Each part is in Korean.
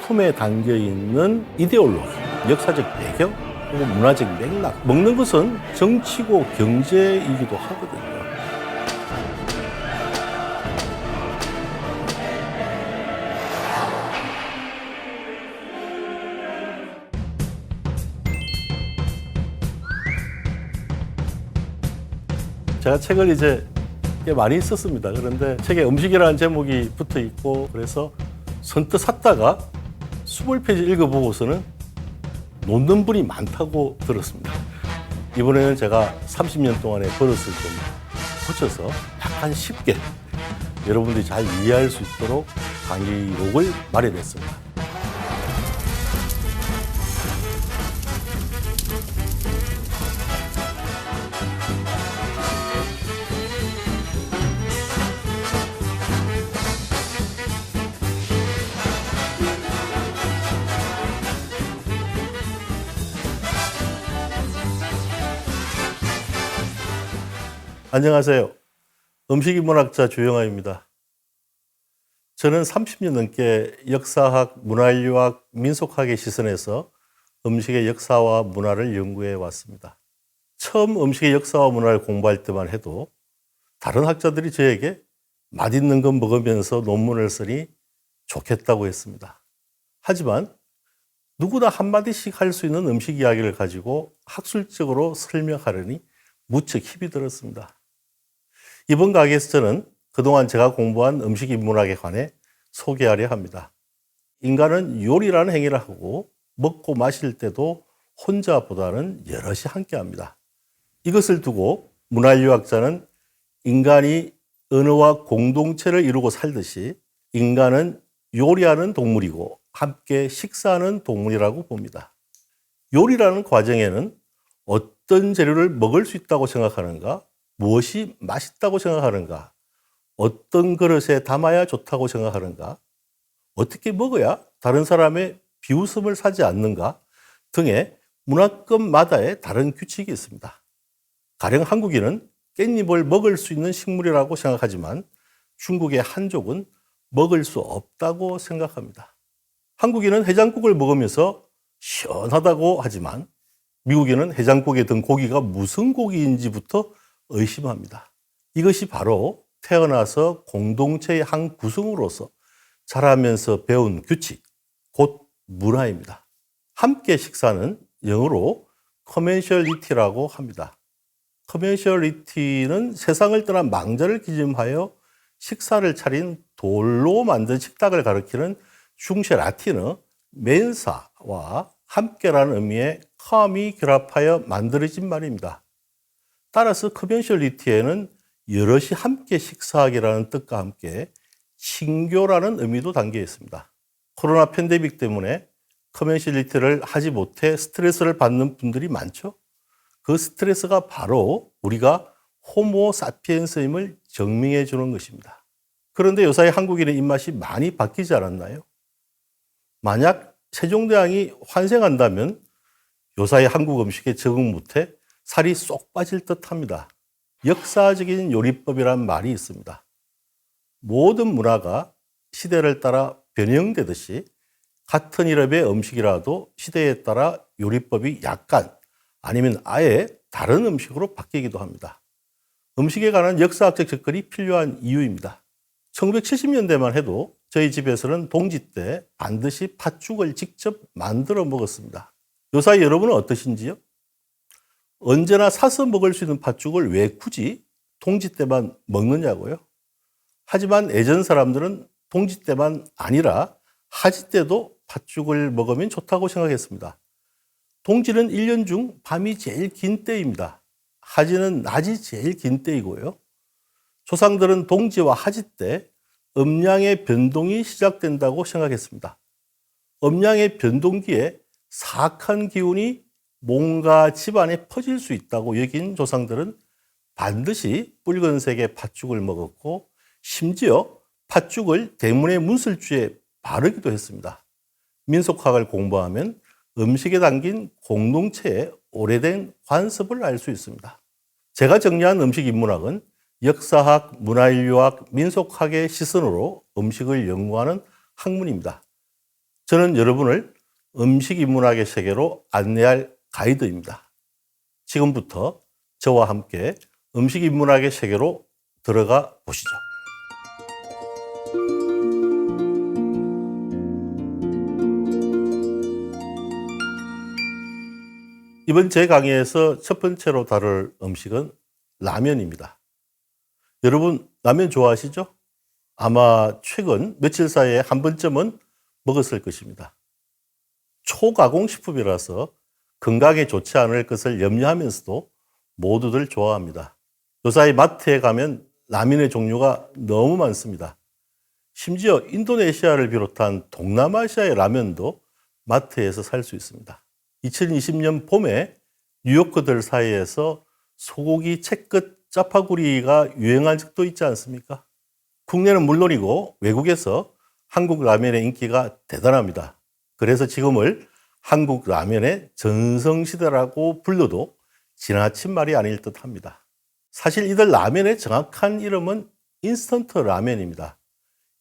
식품에 담겨 있는 이데올로기, 역사적 배경, 그리고 문화적 맥락. 먹는 것은 정치고 경제이기도 하거든요. 제가 책을 이제 꽤 많이 썼습니다. 그런데 책에 음식이라는 제목이 붙어 있고, 그래서 선뜻 샀다가 20페이지 읽어보고서는 놓는 분이 많다고 들었습니다. 이번에는 제가 30년 동안의 버릇을 좀 고쳐서 약간 쉽게 여러분들이 잘 이해할 수 있도록 강의록을 마련했습니다. 안녕하세요. 음식인문학자 주영아입니다. 저는 30년 넘게 역사학, 문화인류학, 민속학의 시선에서 음식의 역사와 문화를 연구해 왔습니다. 처음 음식의 역사와 문화를 공부할 때만 해도 다른 학자들이 저에게 맛있는 거 먹으면서 논문을 쓰니 좋겠다고 했습니다. 하지만 누구나 한마디씩 할 수 있는 음식 이야기를 가지고 학술적으로 설명하려니 무척 힘이 들었습니다. 이번 강의에서 저는 그동안 제가 공부한 음식인문학에 관해 소개하려 합니다. 인간은 요리라는 행위를 하고 먹고 마실 때도 혼자보다는 여럿이 함께합니다. 이것을 두고 문화인류학자는 인간이 언어와 공동체를 이루고 살듯이 인간은 요리하는 동물이고 함께 식사하는 동물이라고 봅니다. 요리라는 과정에는 어떤 재료를 먹을 수 있다고 생각하는가, 무엇이 맛있다고 생각하는가, 어떤 그릇에 담아야 좋다고 생각하는가, 어떻게 먹어야 다른 사람의 비웃음을 사지 않는가 등의 문화권마다의 다른 규칙이 있습니다. 가령 한국인은 깻잎을 먹을 수 있는 식물이라고 생각하지만 중국의 한족은 먹을 수 없다고 생각합니다. 한국인은 해장국을 먹으면서 시원하다고 하지만 미국인은 해장국에 든 고기가 무슨 고기인지부터 의심합니다. 이것이 바로 태어나서 공동체의 한 구성으로서 자라면서 배운 규칙, 곧 문화입니다. 함께 식사는 영어로 커멘셜리티라고 합니다. 커멘셜리티는 세상을 떠난 망자를 기점하여 식사를 차린 돌로 만든 식탁을 가리키는 중세 라틴어 멘사와 함께라는 의미의 컴이 결합하여 만들어진 말입니다. 따라서 커멘셜리티에는 여럿이 함께 식사하기라는 뜻과 함께 친교라는 의미도 담겨 있습니다. 코로나 팬데믹 때문에 커멘셜리티를 하지 못해 스트레스를 받는 분들이 많죠. 그 스트레스가 바로 우리가 호모 사피엔스임을 증명해 주는 것입니다. 그런데 요사이 한국인의 입맛이 많이 바뀌지 않았나요? 만약 세종대왕이 환생한다면 요사이 한국 음식에 적응 못해 살이 쏙 빠질 듯합니다. 역사적인 요리법이란 말이 있습니다. 모든 문화가 시대를 따라 변형되듯이 같은 이름의 음식이라도 시대에 따라 요리법이 약간 아니면 아예 다른 음식으로 바뀌기도 합니다. 음식에 관한 역사학적 접근이 필요한 이유입니다. 1970년대만 해도 저희 집에서는 동지 때 반드시 팥죽을 직접 만들어 먹었습니다. 요사이 여러분은 어떠신지요? 언제나 사서 먹을 수 있는 팥죽을 왜 굳이 동지 때만 먹느냐고요? 하지만 예전 사람들은 동지 때만 아니라 하지 때도 팥죽을 먹으면 좋다고 생각했습니다. 동지는 1년 중 밤이 제일 긴 때입니다. 하지는 낮이 제일 긴 때이고요. 조상들은 동지와 하지 때 음양의 변동이 시작된다고 생각했습니다. 음양의 변동기에 사악한 기운이 뭔가 집안에 퍼질 수 있다고 여긴 조상들은 반드시 붉은색의 팥죽을 먹었고 심지어 팥죽을 대문의 문설주에 바르기도 했습니다. 민속학을 공부하면 음식에 담긴 공동체의 오래된 관습을 알 수 있습니다. 제가 정리한 음식인문학은 역사학, 문화인류학, 민속학의 시선으로 음식을 연구하는 학문입니다. 저는 여러분을 음식 인문학의 세계로 안내할 가이드입니다. 지금부터 저와 함께 음식 인문학의 세계로 들어가 보시죠. 이번 제 강의에서 첫 번째로 다룰 음식은 라면입니다. 여러분, 라면 좋아하시죠? 아마 최근 며칠 사이에 한 번쯤은 먹었을 것입니다. 초가공식품이라서 건강에 좋지 않을 것을 염려하면서도 모두들 좋아합니다. 요사이 마트에 가면 라면의 종류가 너무 많습니다. 심지어 인도네시아를 비롯한 동남아시아의 라면도 마트에서 살 수 있습니다. 2020년 봄에 뉴요커들 사이에서 소고기 채끝 짜파구리가 유행한 적도 있지 않습니까? 국내는 물론이고 외국에서 한국 라면의 인기가 대단합니다. 그래서 지금을 한국 라면의 전성시대라고 불러도 지나친 말이 아닐 듯합니다. 사실 이들 라면의 정확한 이름은 인스턴트 라면입니다.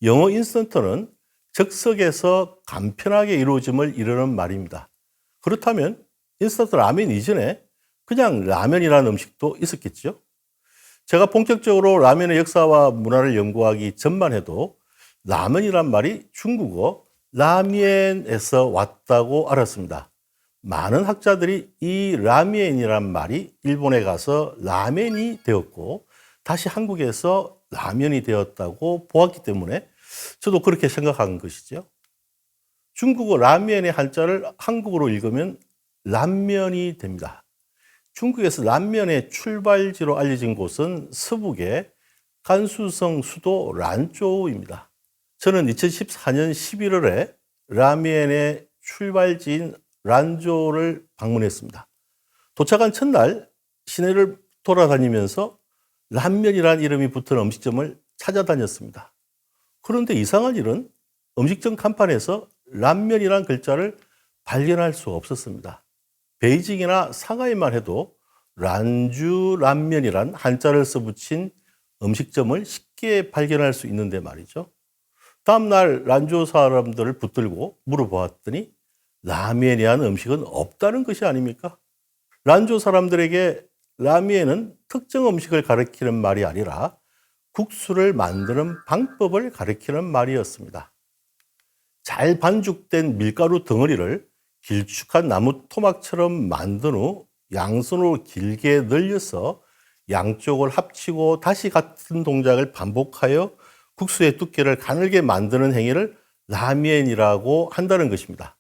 영어 인스턴트는 즉석에서 간편하게 이루어짐을 이르는 말입니다. 그렇다면 인스턴트 라면 이전에 그냥 라면이라는 음식도 있었겠죠. 제가 본격적으로 라면의 역사와 문화를 연구하기 전만 해도 라면이란 말이 중국어 라미엔에서 왔다고 알았습니다. 많은 학자들이 이 라미엔이란 말이 일본에 가서 라멘이 되었고 다시 한국에서 라면이 되었다고 보았기 때문에 저도 그렇게 생각한 것이죠. 중국어 라면의 한자를 한국어로 읽으면 람면이 됩니다. 중국에서 람면의 출발지로 알려진 곳은 서북의 간수성 수도 란조우입니다. 저는 2014년 11월에 라면의 출발지인 란조우를 방문했습니다. 도착한 첫날 시내를 돌아다니면서 람면이라는 이름이 붙은 음식점을 찾아다녔습니다. 그런데 이상한 일은 음식점 간판에서 람면이라는 글자를 발견할 수 없었습니다. 베이징이나 상하이만 해도 란주 람면이란 한자를 써붙인 음식점을 쉽게 발견할 수 있는데 말이죠. 다음날 란주 사람들을 붙들고 물어보았더니 라면이라는 음식은 없다는 것이 아닙니까? 란주 사람들에게 라면은 특정 음식을 가리키는 말이 아니라 국수를 만드는 방법을 가리키는 말이었습니다. 잘 반죽된 밀가루 덩어리를 길쭉한 나무 토막처럼 만든 후 양손으로 길게 늘려서 양쪽을 합치고 다시 같은 동작을 반복하여 국수의 두께를 가늘게 만드는 행위를 라면이라고 한다는 것입니다.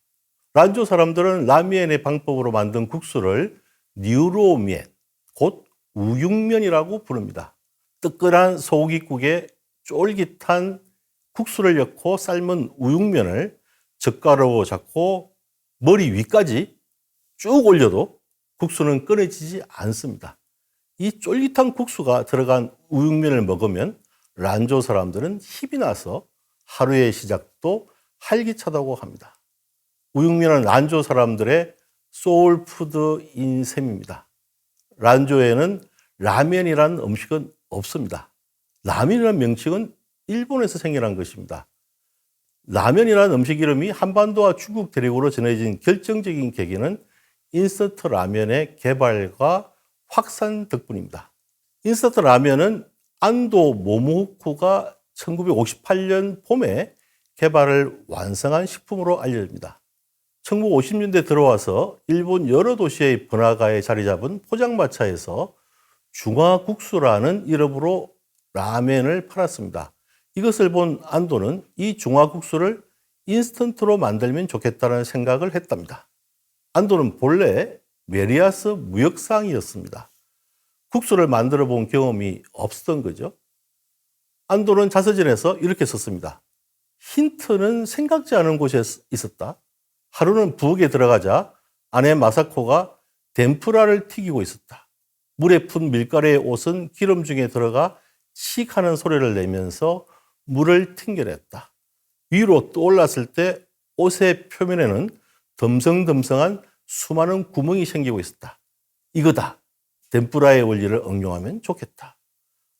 란조 사람들은 라면의 방법으로 만든 국수를 뉴로면, 곧 우육면이라고 부릅니다. 뜨끈한 소고기국에 쫄깃한 국수를 넣고 삶은 우육면을 젓가락으로 잡고 머리 위까지 쭉 올려도 국수는 끊어지지 않습니다. 이 쫄깃한 국수가 들어간 우육면을 먹으면 란조 사람들은 힘이 나서 하루의 시작도 활기차다고 합니다. 우육면은 란조 사람들의 소울푸드인 셈입니다. 란조에는 라면이라는 음식은 없습니다. 라면이라는 명칭은 일본에서 생겨난 것입니다. 라면이라는 음식 이름이 한반도와 중국 대륙으로 전해진 결정적인 계기는 인스턴트 라면의 개발과 확산 덕분입니다. 인스턴트 라면은 안도 모모후쿠가 1958년 봄에 개발을 완성한 식품으로 알려집니다. 1950년대 들어와서 일본 여러 도시의 번화가에 자리 잡은 포장마차에서 중화국수라는 이름으로 라면을 팔았습니다. 이것을 본 안도는 이 중화국수를 인스턴트로 만들면 좋겠다는 생각을 했답니다. 안도는 본래 메리아스 무역상이었습니다. 국수를 만들어 본 경험이 없었던 거죠. 안도는 자서전에서 이렇게 썼습니다. 힌트는 생각지 않은 곳에 있었다. 하루는 부엌에 들어가자 아내 마사코가 덴푸라를 튀기고 있었다. 물에 푼 밀가루의 옷은 기름 중에 들어가 칙 하는 소리를 내면서 물을 튕겨냈다. 위로 떠올랐을 때 옷의 표면에는 듬성듬성한 수많은 구멍이 생기고 있었다. 이거다. 덴푸라의 원리를 응용하면 좋겠다.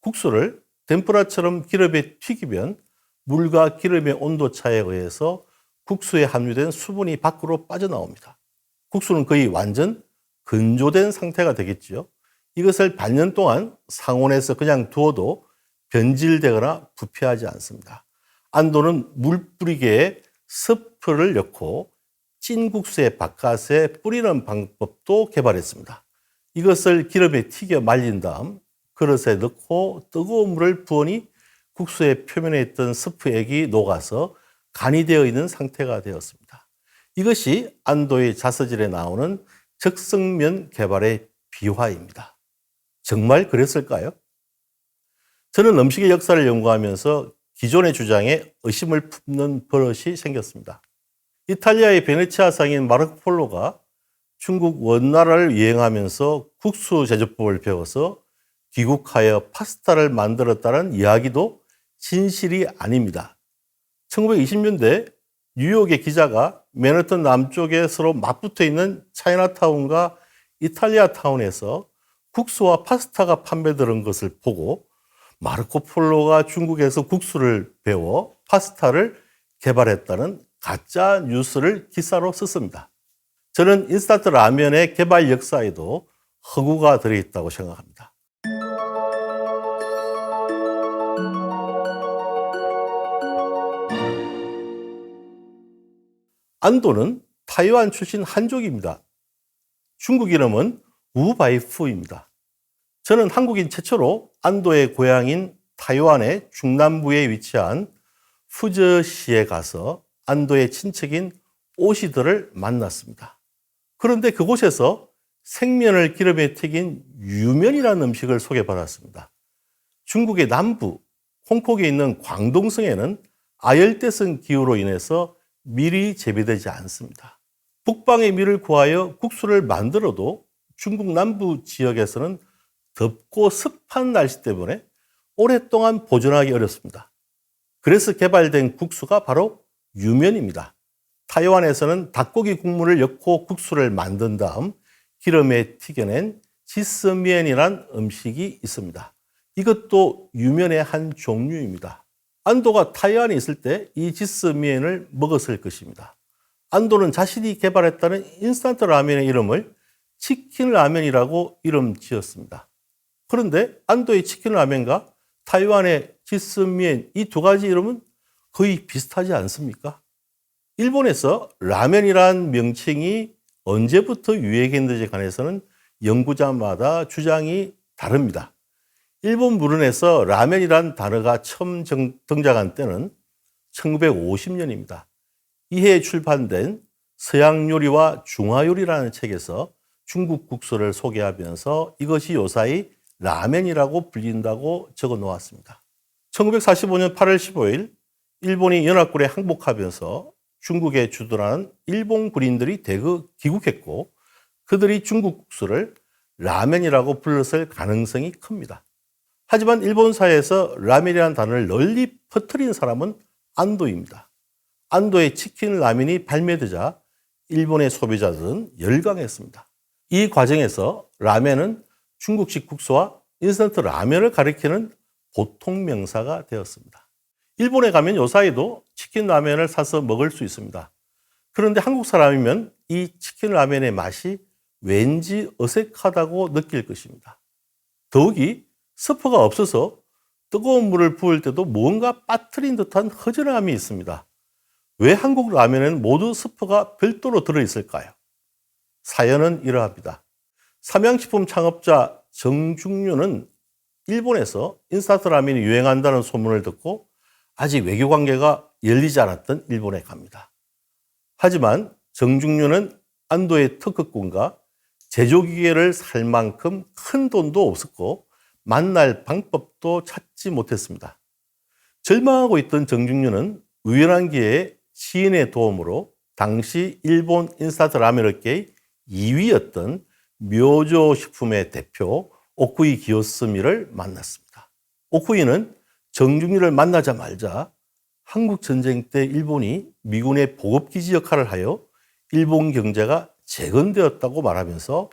국수를 덴푸라처럼 기름에 튀기면 물과 기름의 온도 차에 의해서 국수에 함유된 수분이 밖으로 빠져나옵니다. 국수는 거의 완전 건조된 상태가 되겠죠. 이것을 반년 동안 상온에서 그냥 두어도 변질되거나 부패하지 않습니다. 안도는 물뿌리개에 스프를 넣고 찐 국수의 바깥에 뿌리는 방법도 개발했습니다. 이것을 기름에 튀겨 말린 다음 그릇에 넣고 뜨거운 물을 부으니 국수의 표면에 있던 스프액이 녹아서 간이 되어 있는 상태가 되었습니다. 이것이 안도의 자서질에 나오는 적성면 개발의 비화입니다. 정말 그랬을까요? 저는 음식의 역사를 연구하면서 기존의 주장에 의심을 품는 버릇이 생겼습니다. 이탈리아의 베네치아 상인 마르코 폴로가 중국 원나라를 여행하면서 국수 제조법을 배워서 귀국하여 파스타를 만들었다는 이야기도 진실이 아닙니다. 1920년대 뉴욕의 기자가 맨해튼 남쪽에 서로 맞붙어 있는 차이나타운과 이탈리아 타운에서 국수와 파스타가 판매되는 것을 보고 마르코 폴로가 중국에서 국수를 배워 파스타를 개발했다는 가짜 뉴스를 기사로 썼습니다. 저는 인스턴트 라면의 개발 역사에도 허구가 들어있다고 생각합니다. 안도는 타이완 출신 한족입니다. 중국 이름은 우바이푸입니다. 저는 한국인 최초로 안도의 고향인 타이완의 중남부에 위치한 푸저시에 가서 안도의 친척인 오시들을 만났습니다. 그런데 그곳에서 생면을 기름에 튀긴 유면이라는 음식을 소개받았습니다. 중국의 남부, 홍콩에 있는 광동성에는 아열대성 기후로 인해서 밀이 재배되지 않습니다. 북방의 밀을 구하여 국수를 만들어도 중국 남부 지역에서는 덥고 습한 날씨 때문에 오랫동안 보존하기 어렵습니다. 그래서 개발된 국수가 바로 유면입니다. 타이완에서는 닭고기 국물을 넣고 국수를 만든 다음 기름에 튀겨낸 지스미엔이란 음식이 있습니다. 이것도 유면의 한 종류입니다. 안도가 타이완에 있을 때 이 지스미엔을 먹었을 것입니다. 안도는 자신이 개발했다는 인스턴트 라면의 이름을 치킨 라면이라고 이름 지었습니다. 그런데 안도의 치킨 라면과 타이완의 지스미엔 이 두 가지 이름은 거의 비슷하지 않습니까? 일본에서 라면이란 명칭이 언제부터 유행했는지에 관해서는 연구자마다 주장이 다릅니다. 일본 문헌에서 라면이란 단어가 처음 등장한 때는 1950년입니다. 이해 출판된 서양 요리와 중화 요리라는 책에서 중국 국수를 소개하면서 이것이 요사이 라멘이라고 불린다고 적어 놓았습니다. 1945년 8월 15일 일본이 연합군에 항복하면서 중국에 주둔하는 일본 군인들이 대거 귀국했고 그들이 중국 국수를 라멘이라고 불렀을 가능성이 큽니다. 하지만 일본 사회에서 라멘이라는 단어를 널리 퍼뜨린 사람은 안도입니다. 안도의 치킨 라면이 발매되자 일본의 소비자들은 열광했습니다. 이 과정에서 라멘은 중국식 국수와 인스턴트 라면을 가리키는 보통 명사가 되었습니다. 일본에 가면 요사이도 치킨 라면을 사서 먹을 수 있습니다. 그런데 한국 사람이면 이 치킨 라면의 맛이 왠지 어색하다고 느낄 것입니다. 더욱이 스프가 없어서 뜨거운 물을 부을 때도 뭔가 빠뜨린 듯한 허전함이 있습니다. 왜 한국 라면에는 모두 스프가 별도로 들어있을까요? 사연은 이러합니다. 삼양식품 창업자 정중류는 일본에서 인스턴트 라면이 유행한다는 소문을 듣고 아직 외교 관계가 열리지 않았던 일본에 갑니다. 하지만 정중류는 안도의 특허권과 제조기계를 살 만큼 큰 돈도 없었고 만날 방법도 찾지 못했습니다. 절망하고 있던 정중류는 우연한 기회에 지인의 도움으로 당시 일본 인스턴트 라면 업계의 2위였던 묘조 식품의 대표 오쿠이 기요스미를 만났습니다. 오쿠이는 정중류를 만나자마자 한국 전쟁 때 일본이 미군의 보급기지 역할을 하여 일본 경제가 재건되었다고 말하면서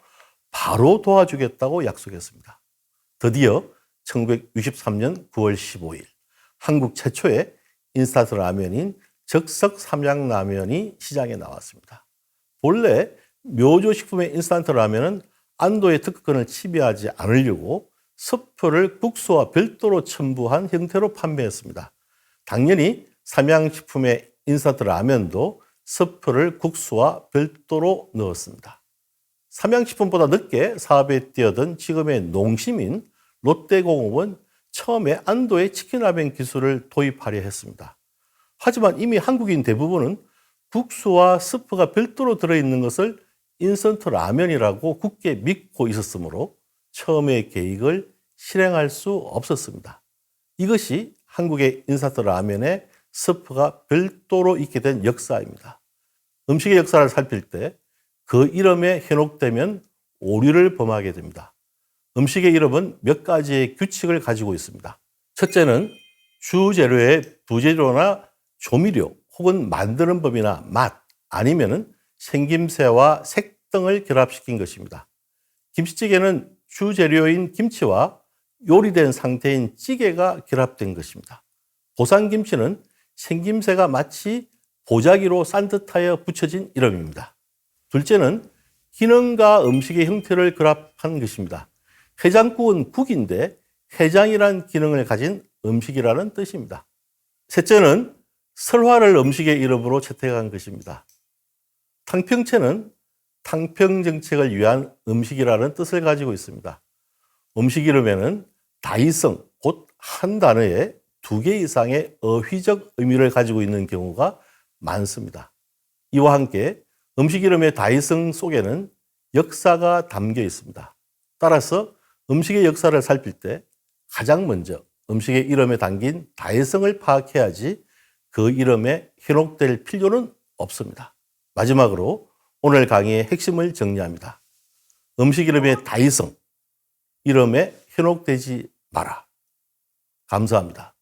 바로 도와주겠다고 약속했습니다. 드디어 1963년 9월 15일 한국 최초의 인스턴트 라면인 즉석 삼양라면이 시장에 나왔습니다. 본래 묘조식품의 인스턴트 라면은 안도의 특허권을 침해하지 않으려고 스프를 국수와 별도로 첨부한 형태로 판매했습니다. 당연히 삼양식품의 인스턴트 라면도 스프를 국수와 별도로 넣었습니다. 삼양식품보다 늦게 사업에 뛰어든 지금의 농심인 롯데공업은 처음에 안도의 치킨라면 기술을 도입하려 했습니다. 하지만 이미 한국인 대부분은 국수와 스프가 별도로 들어있는 것을 인스턴트 라면이라고 굳게 믿고 있었으므로 처음의 계획을 실행할 수 없었습니다. 이것이 한국의 인스턴트 라면에 스프가 별도로 있게 된 역사입니다. 음식의 역사를 살필 때 그 이름에 현혹되면 오류를 범하게 됩니다. 음식의 이름은 몇 가지의 규칙을 가지고 있습니다. 첫째는 주재료의 부재료나 조미료 혹은 만드는 법이나 맛 아니면은 생김새와 색 등을 결합시킨 것입니다. 김치찌개는 주재료인 김치와 요리된 상태인 찌개가 결합된 것입니다. 보쌈김치는 생김새가 마치 보자기로 싼 듯하여 붙여진 이름입니다. 둘째는 기능과 음식의 형태를 결합한 것입니다. 해장국은 국인데 해장이란 기능을 가진 음식이라는 뜻입니다. 셋째는 설화를 음식의 이름으로 채택한 것입니다. 탕평채는 탕평정책을 위한 음식이라는 뜻을 가지고 있습니다. 음식 이름에는 다이성, 곧 한 단어에 2개 이상의 어휘적 의미를 가지고 있는 경우가 많습니다. 이와 함께 음식 이름의 다이성 속에는 역사가 담겨 있습니다. 따라서 음식의 역사를 살필 때 가장 먼저 음식의 이름에 담긴 다이성을 파악해야지 그 이름에 현혹될 필요는 없습니다. 마지막으로 오늘 강의의 핵심을 정리합니다. 음식 이름의 다이성, 이름에 현혹되지 마라. 감사합니다.